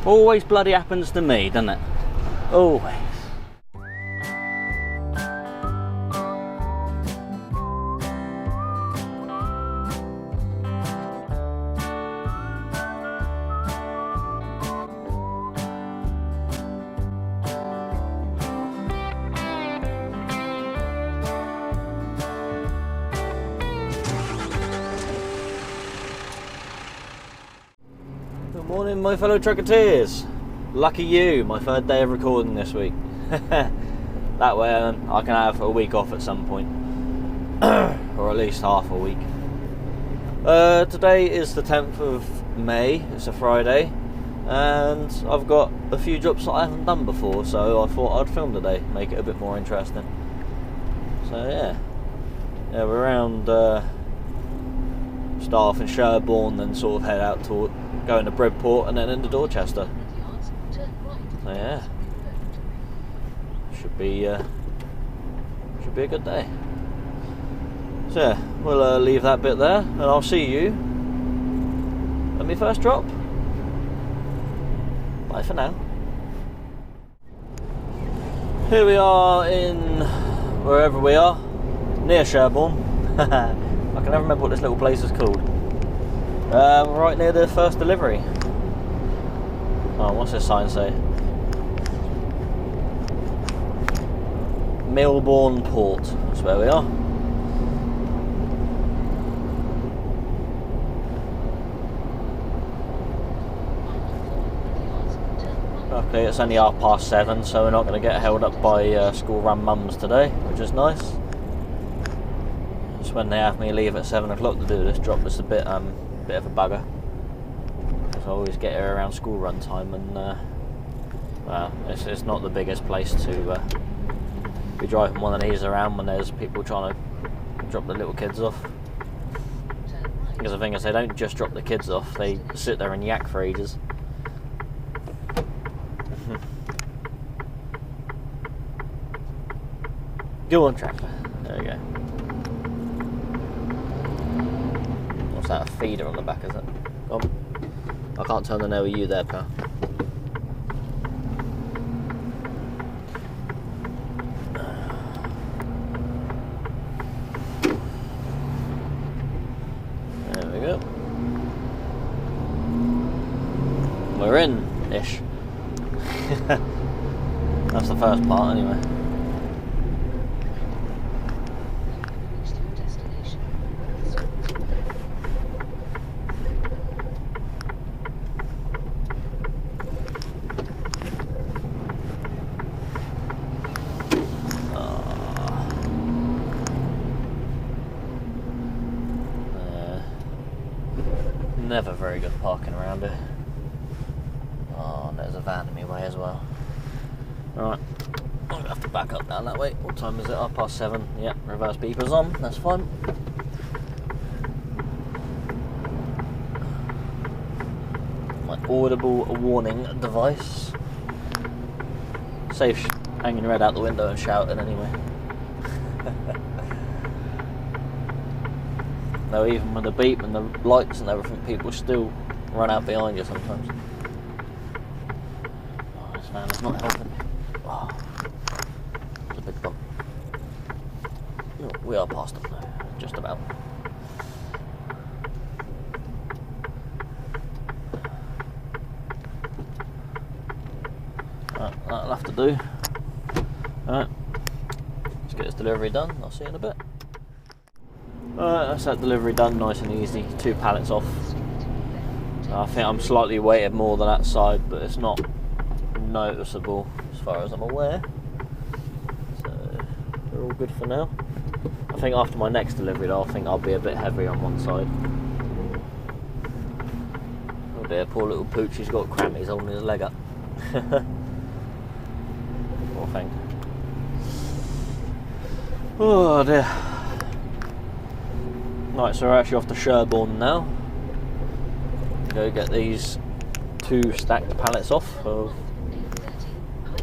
Always bloody happens to me, doesn't it? Always. Good morning, my fellow trucketeers. Lucky you, my third day of recording this week. That way I can have a week off at some point. Or at least half a week. Today is the 10th of May, it's a Friday. And I've got a few jobs that I haven't done before, so I thought I'd film today, make it a bit more interesting. So yeah. Yeah, we're around, start off in Sherborne, then sort of head out to go into Bridport and then into Dorchester. So yeah, should be a good day. So yeah, we'll leave that bit there, and I'll see you at my first drop. Bye for now. Here we are in wherever we are, near Sherborne. I can never remember what this little place is called. Right near the first delivery. Oh, what's this sign say? Milbourne Port. That's where we are. Okay, it's only 7:30, so we're not going to get held up by school run mums today, which is nice. It's when they have me leave at 7 o'clock to do this drop that's a bit of a bugger. Because I always get here around school run time, and well, it's not the biggest place to be driving one of these around when there's people trying to drop the little kids off. Because the thing is, they don't just drop the kids off, they sit there and yak for ages. Go on, tractor. There we go. What's that, a feeder on the back, is it? Come on. I can't turn the nail with you there, pal. There we go. We're in-ish. That's the first part, anyway. Never very good parking around here. Oh, and there's a van in my way as well. Alright, I'm going to have to back up down that way. What time is it? 7:30. Yep, reverse beepers on, that's fine. My audible warning device. Safe hanging your head out the window and shouting anyway. Though even with the beep and the lights and everything, people still run out behind you sometimes. Oh, this van is not helping me. Oh, it's a big bump. Oh, we are past them now, just about. Right, that'll have to do. Alright, let's get this delivery done. I'll see you in a bit. Alright, that's that delivery done, nice and easy. 2 pallets off. I think I'm slightly weighted more than that side, but it's not noticeable as far as I'm aware. So we're all good for now. I think after my next delivery though, I think I'll be a bit heavy on one side. Oh dear, poor little pooch, he's got cramp, he's holding his leg up. Poor thing. Oh dear. Right, so we're actually off to Sherborne now. Go get these 2 stacked pallets off of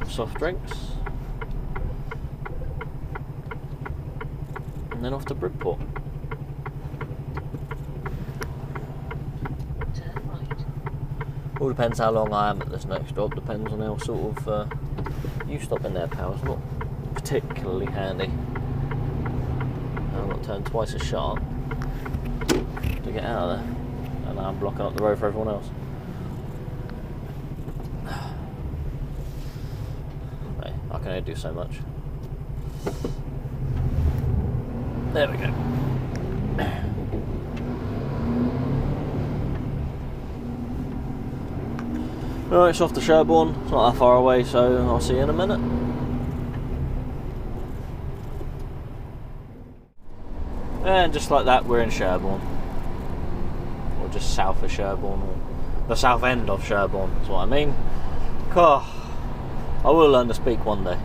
soft drinks. And then off to Bridport. All depends how long I am at this next stop. Depends on how sort of you stopping there, pal. It's not particularly handy. I've got to turn twice as sharp to get out of there, and now I'm blocking up the road for everyone else. Hey, I can only do so much. There we go. Right, it's off to Sherborne. It's not that far away, so I'll see you in a minute. And just like that, we're in Sherborne. Or just south of Sherborne, or the south end of Sherborne, that's what I mean. God, I will learn to speak one day.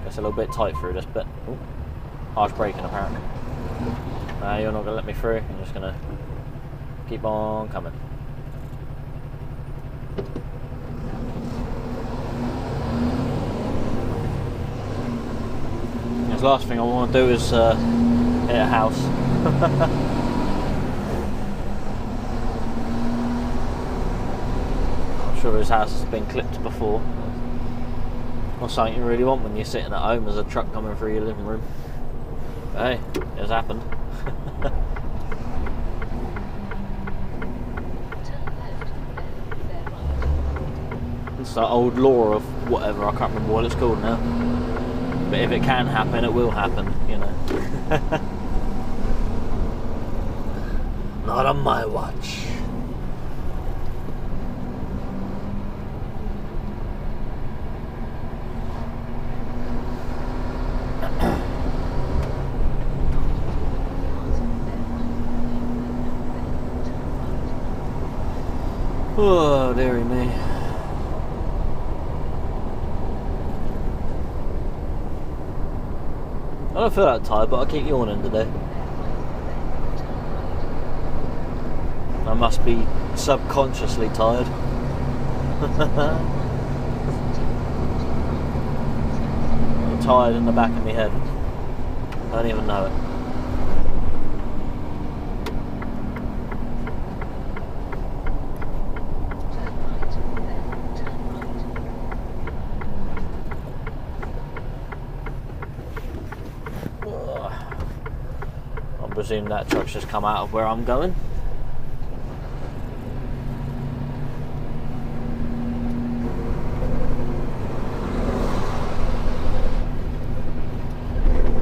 It's a little bit tight through this bit. Ooh. Harsh braking apparently. You're not going to let me through, I'm just going to keep on coming. The last thing I want to do is hit a house. I'm sure this house has been clipped before. Not something you really want when you're sitting at home as a truck coming through your living room. But hey, it's happened. It's that old law of whatever, I can't remember what it's called now. But if it can happen, it will happen, you know. Not on my watch. Oh, dearie me. I don't feel that tired, but I keep yawning today. I must be subconsciously tired. I'm tired in the back of my head. I don't even know it. I presume that truck's just come out of where I'm going.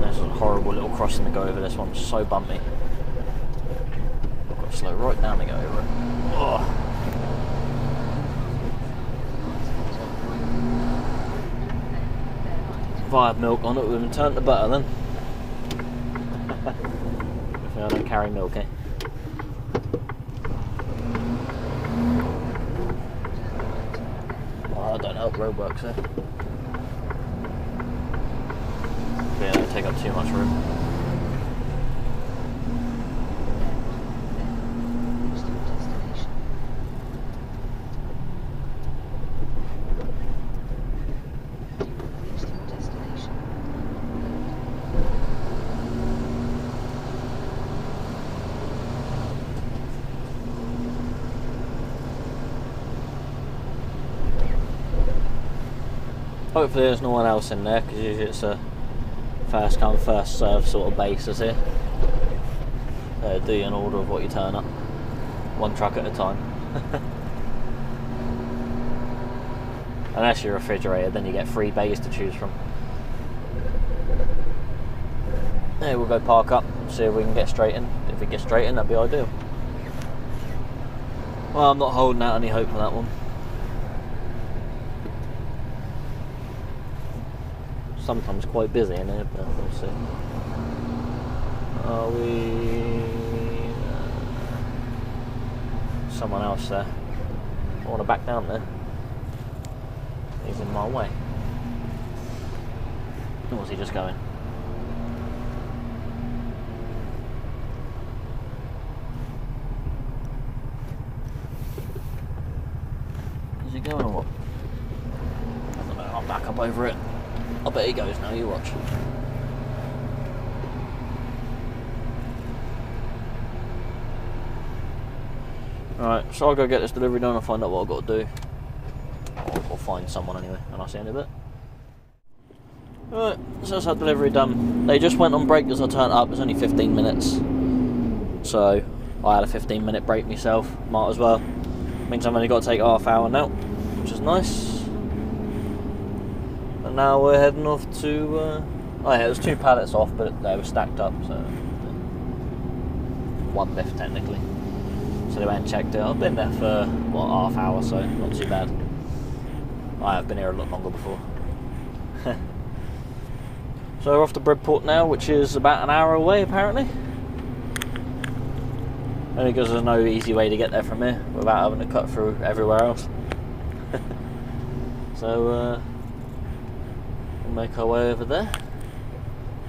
There's a horrible little crossing to go over. This one's so bumpy. I've got to slow right down to go over it. Oh. If I had milk on it, it would have turned to butter then. I don't carry milk, eh? Oh, I don't know, roadworks there. Yeah, they don't take up too much room. Hopefully there's no one else in there, because usually it's a first come first serve sort of basis here. Do you in order of what you turn up, one truck at a time. Unless you're refrigerated, then you get 3 bays to choose from. Yeah, we'll go park up, see if we can get straight in. If we get straight in, that'd be ideal. Well, I'm not holding out any hope for that one. Sometimes quite busy in here, but we'll see. Are we... someone else there. I want to back down there. He's in my way. Or was he just going? Is he going or what? I don't know, I'll back up over it. I bet he goes now, you watch. Alright, so I'll go get this delivery done and find out what I've got to do. Or find someone anyway, and I'll see you in a bit. Alright, so that's that delivery done. They just went on break as I turned up. It's only 15 minutes. So I had a 15-minute break myself. Might as well. Means I've only got to take half hour now, which is nice. And now we're heading off to... oh yeah, there's 2 pallets off, but they were stacked up, so... 1 lift technically. So they went and checked it. I've been there for, what, half hour, so not too bad. I have been here a lot longer before. So we're off to Bridport now, which is about an hour away apparently. Only because there's no easy way to get there from here without having to cut through everywhere else. So we'll make our way over there.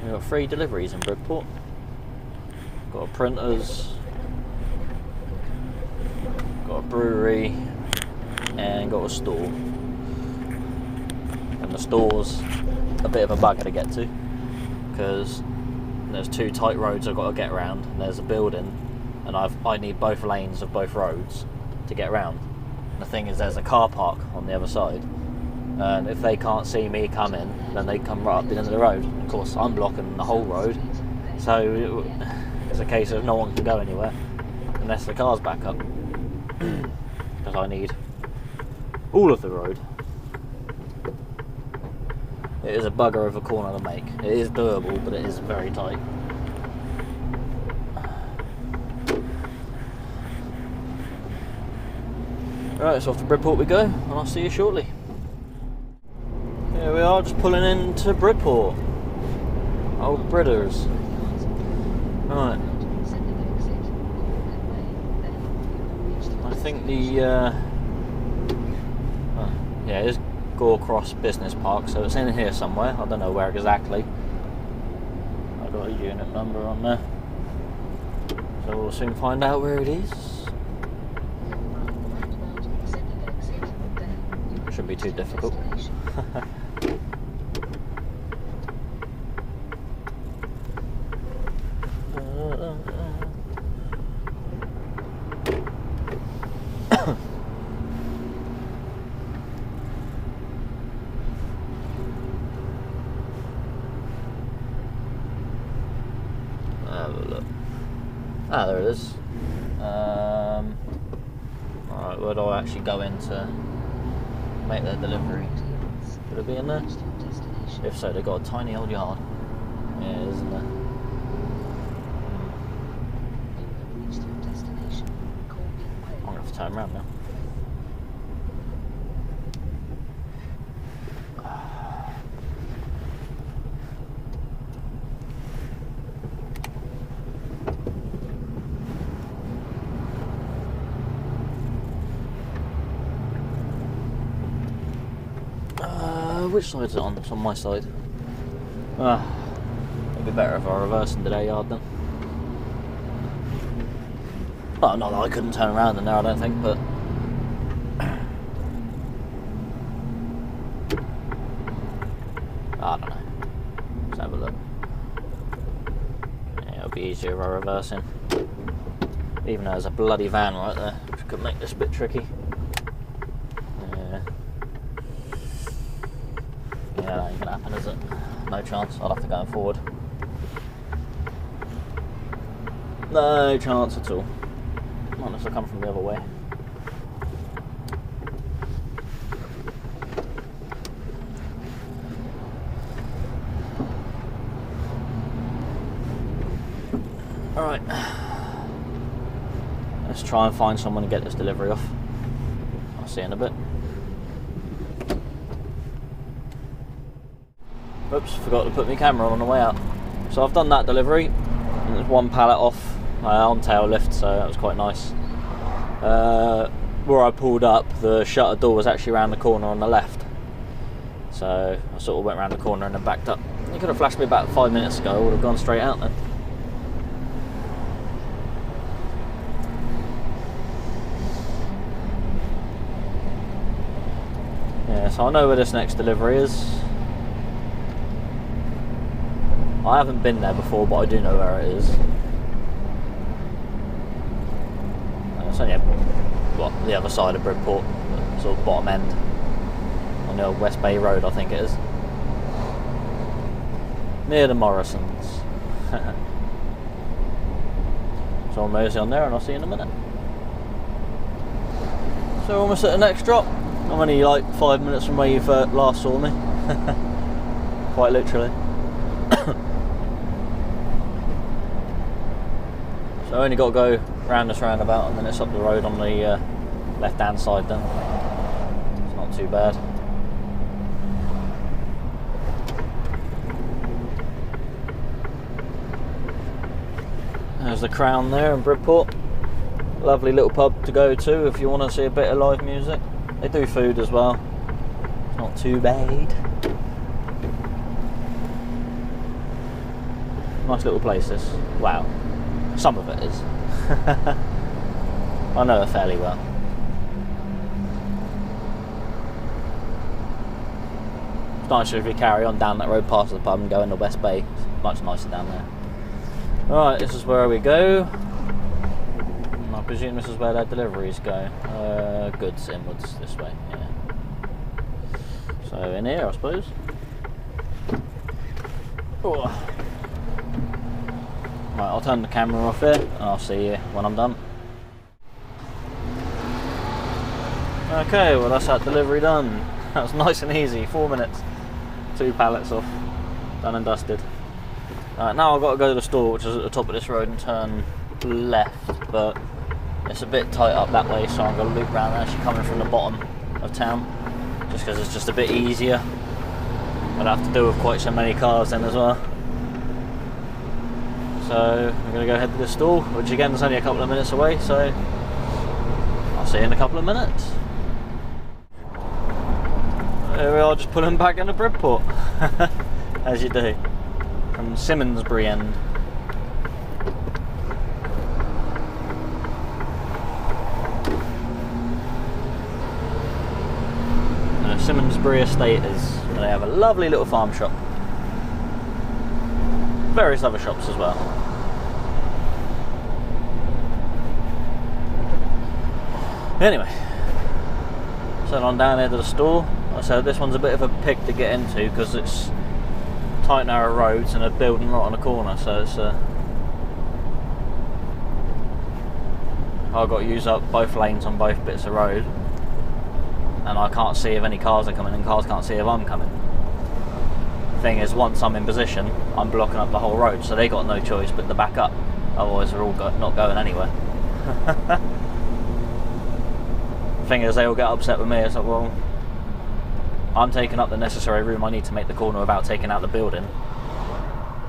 We've got 3 deliveries in Bridport. Got a printers, got a brewery, and got a store. And the store's a bit of a bugger to get to because there's 2 tight roads I've got to get around, and there's a building, and I need both lanes of both roads to get around. The thing is, there's a car park on the other side, and if they can't see me coming, then they come right up the end of the road. Of course, I'm blocking the whole road, so it's a case of no one can go anywhere unless the car's back up, because I need all of the road. It is a bugger of a corner to make. It is doable, but it is very tight. Right, so off to Bridport we go, and I'll see you shortly. Here we are, just pulling into Bridport. Old Bridders. Right. I think the yeah, it is Gore Cross Business Park, so it's in here somewhere. I don't know where exactly. I've got a unit number on there, so we'll soon find out where it is. Shouldn't be too difficult. Ah, there it is. Alright, where do I actually go in to make their delivery? Could it be in there? If so, they've got a tiny old yard. Yeah, it is in there. I'm going to have to turn around now. Which side is it on? It's on my side. It'd be better if I reversed into their yard then. Well, not that I couldn't turn around in there, I don't think, but... I don't know. Let's have a look. Yeah, it'll be easier if I reverse in. Even though there's a bloody van right there, which could make this a bit tricky. Yeah, that ain't gonna happen, is it? No chance. I'll have to go forward. No chance at all. Not unless I come from the other way. Alright. Let's try and find someone to get this delivery off. I'll see you in a bit. Oops, forgot to put my camera on the way out. So I've done that delivery, and there's 1 pallet off on tail lift, so that was quite nice. Where I pulled up, the shutter door was actually around the corner on the left, so I sort of went around the corner and then backed up. You could have flashed me about 5 minutes ago, I would have gone straight out then. Yeah, so I know where this next delivery is. I haven't been there before, but I do know where it is. It's only the other side of Bridport, sort of bottom end, on the old West Bay Road, I think it is. Near the Morrisons. So I'll mosey on there and I'll see you in a minute. So we're almost at the next drop. I'm only like 5 minutes from where you last saw me. Quite literally. So I only got to go round this roundabout and then it's up the road on the left hand side then. It's not too bad. There's the Crown there in Bridport. Lovely little pub to go to if you want to see a bit of live music. They do food as well. It's not too bad. Nice little place this. Wow. Some of it is. I know it fairly well. It's nicer if you carry on down that road past the pub and go into West Bay. It's much nicer down there. Alright, this is where we go. I presume this is where their deliveries go. Goods inwards this way, yeah. So in here, I suppose. Oh. Right, I'll turn the camera off here and I'll see you when I'm done. Okay, well that's that delivery done. That was nice and easy, 4 minutes. 2 pallets off, done and dusted. Now I've got to go to the store, which is at the top of this road, and turn left, but it's a bit tight up that way, so I'm going to loop round actually coming from the bottom of town, just because it's just a bit easier. I'd have to deal with quite so many cars then as well. So I'm going to go head to the store, which again is only a couple of minutes away, so I'll see you in a couple of minutes. Here we are, just pulling back into Bridport, as you do. From Simmonsbury end. The Simmonsbury estate is, they have a lovely little farm shop. Various other shops as well. Anyway, so on down here to the store. Like I said, this one's a bit of a pig to get into because it's tight narrow roads and a building right on the corner, so it's I've got to use up both lanes on both bits of road, and I can't see if any cars are coming and cars can't see if I'm coming. Thing is, once I'm in position, I'm blocking up the whole road, so they got no choice but to back up, otherwise they're all not going anywhere. Thing is, they all get upset with me. It's like, well, I'm taking up the necessary room I need to make the corner without taking out the building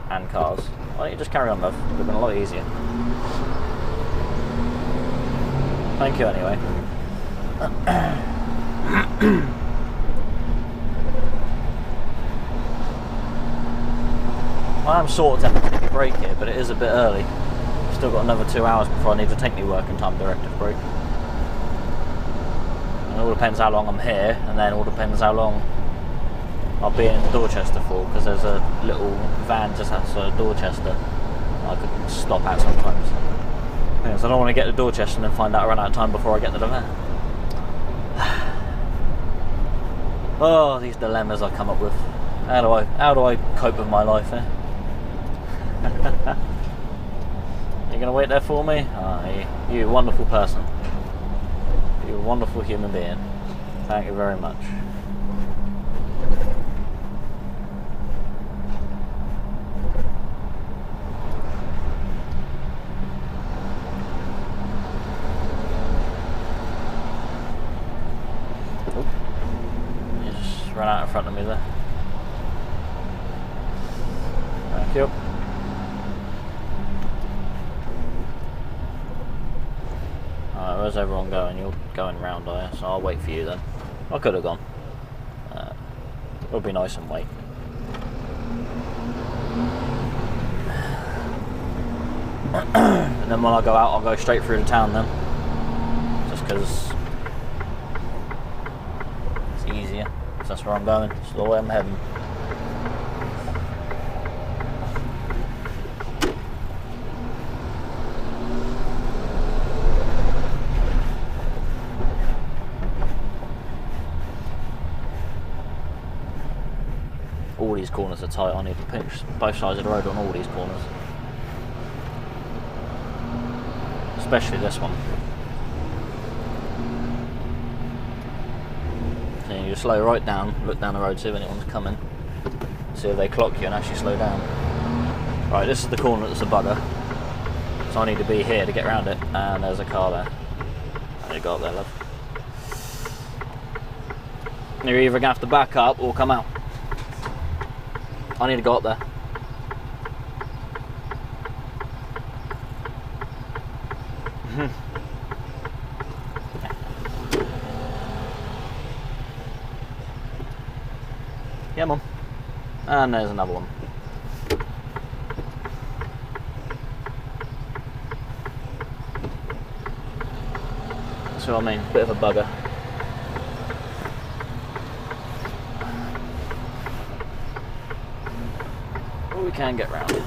and cars. Why don't you just carry on, love? It would have been a lot easier. Thank you anyway. I am sort of tempted to take a break here, but it is a bit early. Still got another 2 hours before I need to take my working time directive break. It all depends how long I'm here, and then it all depends how long I'll be in Dorchester for, because there's a little van just outside Dorchester I could stop at sometimes. Yeah, so I don't want to get to Dorchester and then find out I run out of time before I get to the van. Oh, these dilemmas I come up with. How do I cope with my life, eh? You gonna wait there for me? Oh, you wonderful person. You're a wonderful human being. Thank you very much. Oh, you just ran out in front of me there. Thank you. Alright, where's everyone going? You're going round, are you? So I'll wait for you then. I could have gone. It'll be nice and wait. And then when I go out, I'll go straight through the town then. Just because it's easier. Because that's where I'm going. It's the way I'm heading. corners are tight. I need to pinch both sides of the road on all these corners. Especially this one. So you just slow right down, look down the road, see if anyone's coming. See if they clock you and actually slow down. Right, this is the corner that's a bugger. So I need to be here to get around it. And there's a car there. There you go up there, love. You're either going to have to back up or come out. I need to go up there. Yeah, Mum. And there's another one. That's what I mean, bit of a bugger. But we can get round it.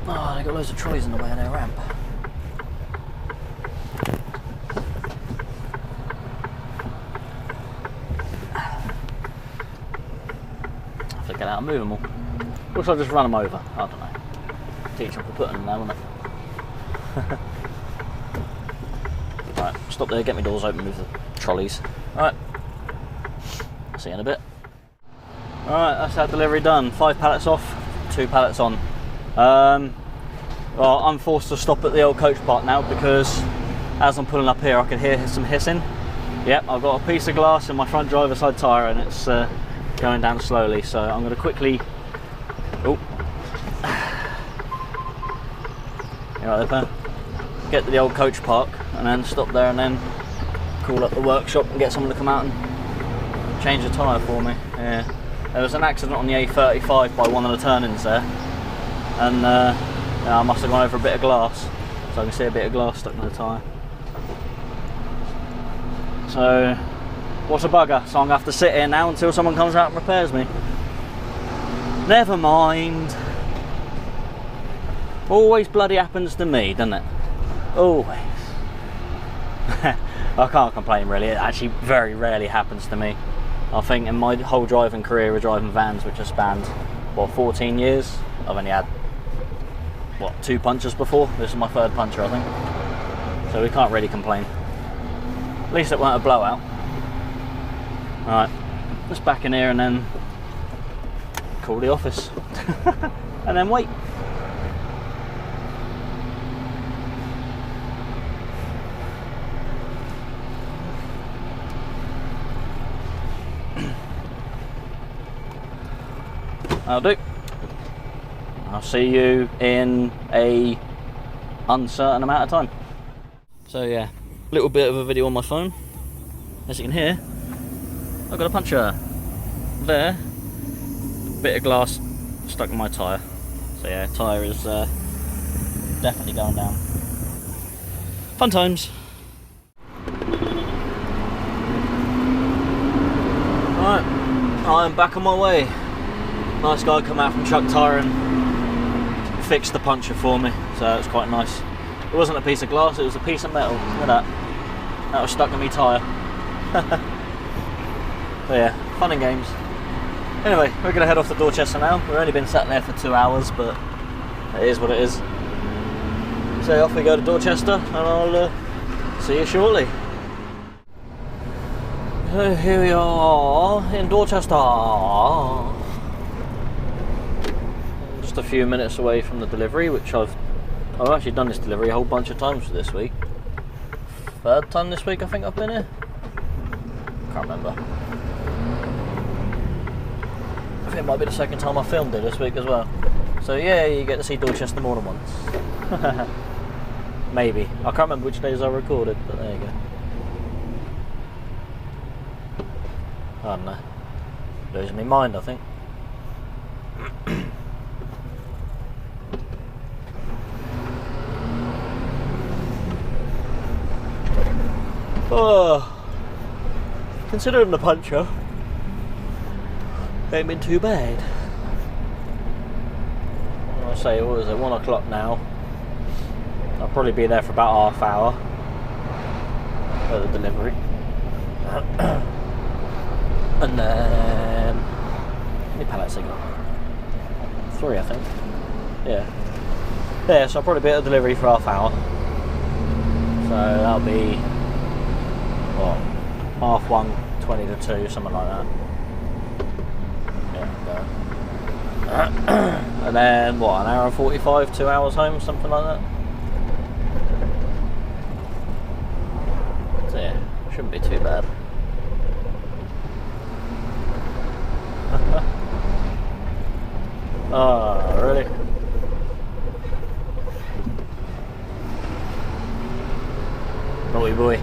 Oh, they got loads of trolleys in the way of their ramp. Get out and move them all. Or should I just run them over? I don't know. Teach them for putting them there, wouldn't it? Right, stop there, get my doors open, move the trolleys. Alright, see you in a bit. Alright, that's our delivery done. 5 pallets off, 2 pallets on. Well, I'm forced to stop at the old coach park now because as I'm pulling up here I can hear some hissing. Yep, I've got a piece of glass in my front driver's side tyre and it's going down slowly, so I'm going to quickly right there, get to the old coach park and then stop there and then call up the workshop and get someone to come out and change the tyre for me. Yeah, there was an accident on the A35 by one of the turn-ins there and yeah, I must have gone over a bit of glass, so I can see a bit of glass stuck in the tyre. So what's a bugger? So I'm going to have to sit here now until someone comes out and repairs me. Never mind. Always bloody happens to me, doesn't it? Always. I can't complain really, it actually very rarely happens to me. I think in my whole driving career of driving vans, which has spanned, what, 14 years, I've only had, what, 2 punches before? This is my 3rd puncher, I think. So we can't really complain. At least it weren't a blowout. Alright, just back in here and then call the office. And then wait. That'll do. I'll see you in a uncertain amount of time. So yeah, a little bit of a video on my phone. As you can hear, I've got a puncture there. Bit of glass stuck in my tyre. So yeah, tyre is definitely going down. Fun times. Right, I'm back on my way. Nice guy come out from Chuck Tyre and fixed the puncture for me, so it was quite nice. It wasn't a piece of glass, it was a piece of metal. Look at that. That was stuck in my tyre. But yeah, fun and games. Anyway, we're going to head off to Dorchester now. We've only been sat there for 2 hours, but it is what it is. So off we go to Dorchester, and I'll see you shortly. So here we are in Dorchester. Just a few minutes away from the delivery, which I've actually done this delivery a whole bunch of times for this week. 3rd time this week I think I've been here. Can't remember. I think it might be the 2nd time I filmed it this week as well. So yeah, you get to see Dorchester more than once. Maybe. I can't remember which days I recorded, but there you go. I don't know. Losing my mind, I think. Oh, considering the puncture, ain't been too bad. I say, what is it, 1 o'clock now? I'll probably be there for about half hour. for the delivery. And then, how many pallets I got? 3, I think. Yeah. Yeah, so I'll probably be at the delivery for half hour. So that'll be, what, 1:30, 20 to 2, something like that. Yeah, go. And then, what, an hour and 45, 2 hours home, something like that. So yeah, shouldn't be too bad. Oh, really? Naughty boy.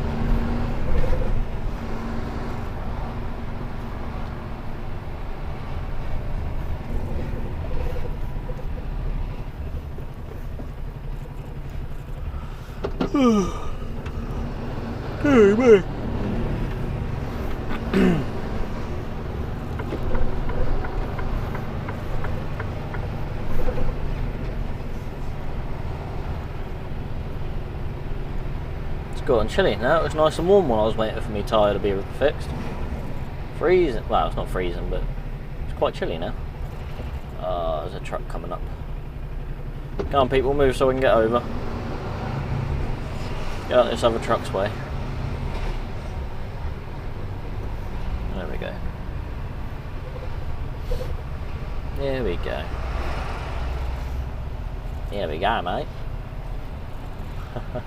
Hey, man. It's gotten chilly now. It was nice and warm when I was waiting for my tyre to be fixed. Freezing. Well, it's not freezing, but it's quite chilly now. There's a truck coming up. Come on, people, move so we can get over. Get out this other truck's way. There we go. There we go. There we go, mate. There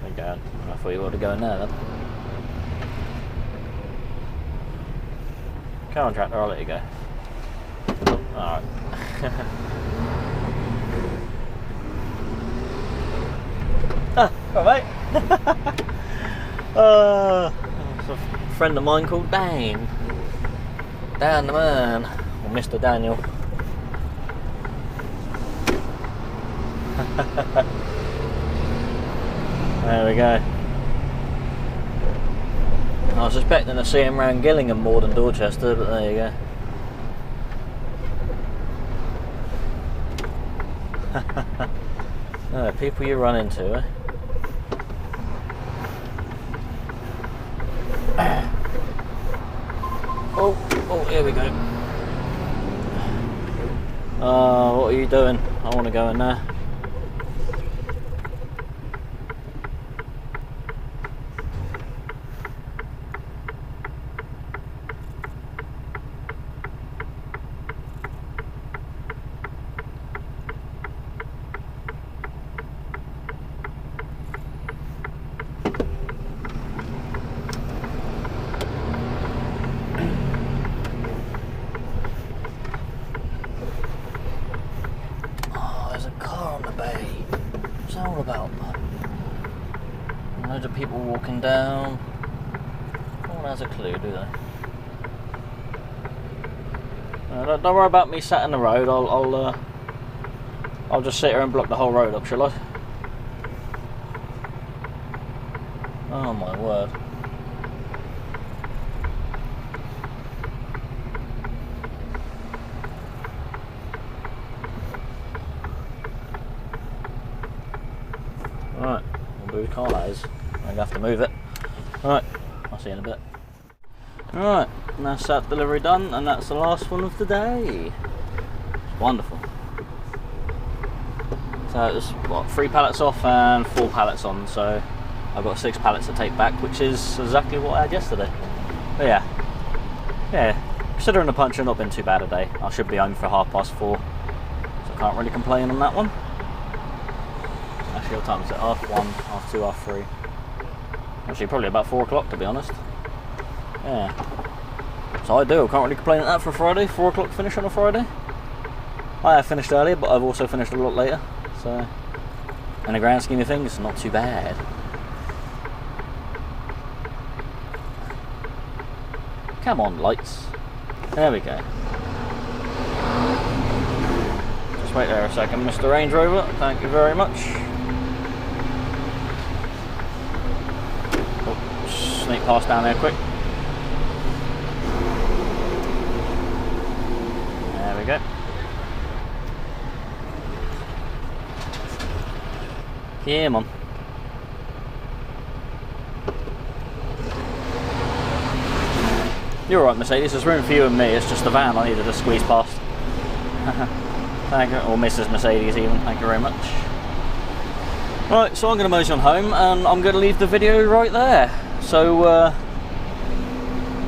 we go. I thought you ought to go in there then. Come on, tractor, I'll let you go. Alright. Alright, mate. It's a friend of mine called Dan. Dan the man. Or Mr. Daniel. There we go. I was expecting to see him around Gillingham more than Dorchester, but there you go. People you run into, eh? Oh, here we go. What are you doing? I want to go in there. All about loads of people walking down. No one has a clue, do they? Don't worry about me sat in the road. I'll just sit here and block the whole road up, shall I? Oh my word. Right, we'll do car that is. I'm going to have to move it. Right, I'll see you in a bit. Right, and that's that delivery done, and that's the last one of the day. It's wonderful. So it was, what, 3 pallets off and 4 pallets on, so I've got 6 pallets to take back, which is exactly what I had yesterday. But yeah, considering the puncher, not been too bad a day. I should be home for 4:30, so I can't really complain on that one. Actually, what time is it? 1:30, 2:30, 3:30. Actually, probably about 4 o'clock to be honest. Yeah. So I can't really complain at that for a Friday. 4 o'clock finish on a Friday. I have finished earlier, but I've also finished a lot later. So, in the grand scheme of things, it's not too bad. Come on, lights. There we go. Just wait there a second, Mr. Range Rover. Thank you very much. Oh, sneak past down there quick. There we we go. Come on. You're alright, Mercedes, there's room for you and me, it's just the van I needed to squeeze past. Thank you, or Mrs. Mercedes even, thank you very much. Right, so I'm going to mosey on home and I'm going to leave the video right there. So,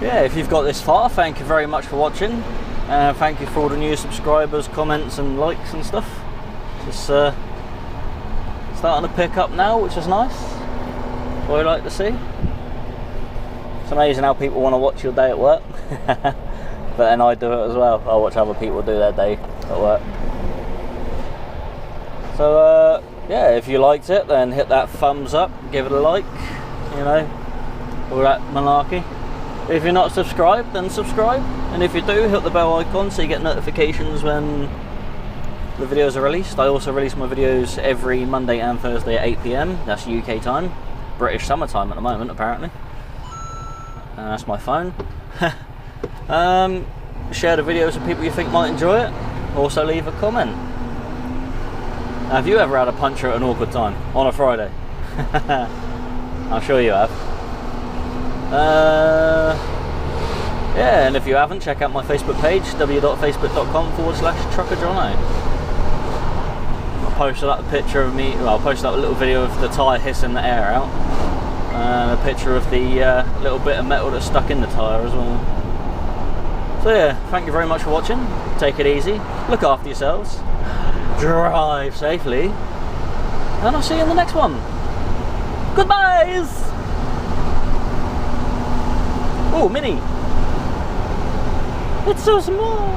yeah, if you've got this far, thank you very much for watching. Thank you for all the new subscribers, comments and likes and stuff. It's starting to pick up now, which is nice. What I like to see. It's amazing how people want to watch your day at work. But then I do it as well. I watch other people do their day at work. So yeah, if you liked it, then hit that thumbs up, give it a like, you know, all that malarkey. If you're not subscribed, then subscribe, and if you do, hit the bell icon so you get notifications when the videos are released. I also release my videos every Monday and Thursday at 8 PM, that's UK time, British summertime at the moment apparently. That's my phone. Share the videos with people you think might enjoy it, also leave a comment. Have you ever had a puncture at an awkward time on a Friday? I'm sure you have. Yeah, and if you haven't, check out my Facebook page, www.facebook.com/truckerjono. I posted up a picture of me, well, I posted up a little video of the tyre hissing the air out, and a picture of the little bit of metal that's stuck in the tyre as well. So yeah, thank you very much for watching, take it easy, look after yourselves, drive safely, and I'll see you in the next one. Goodbyes! Oh, Mini! It's so small!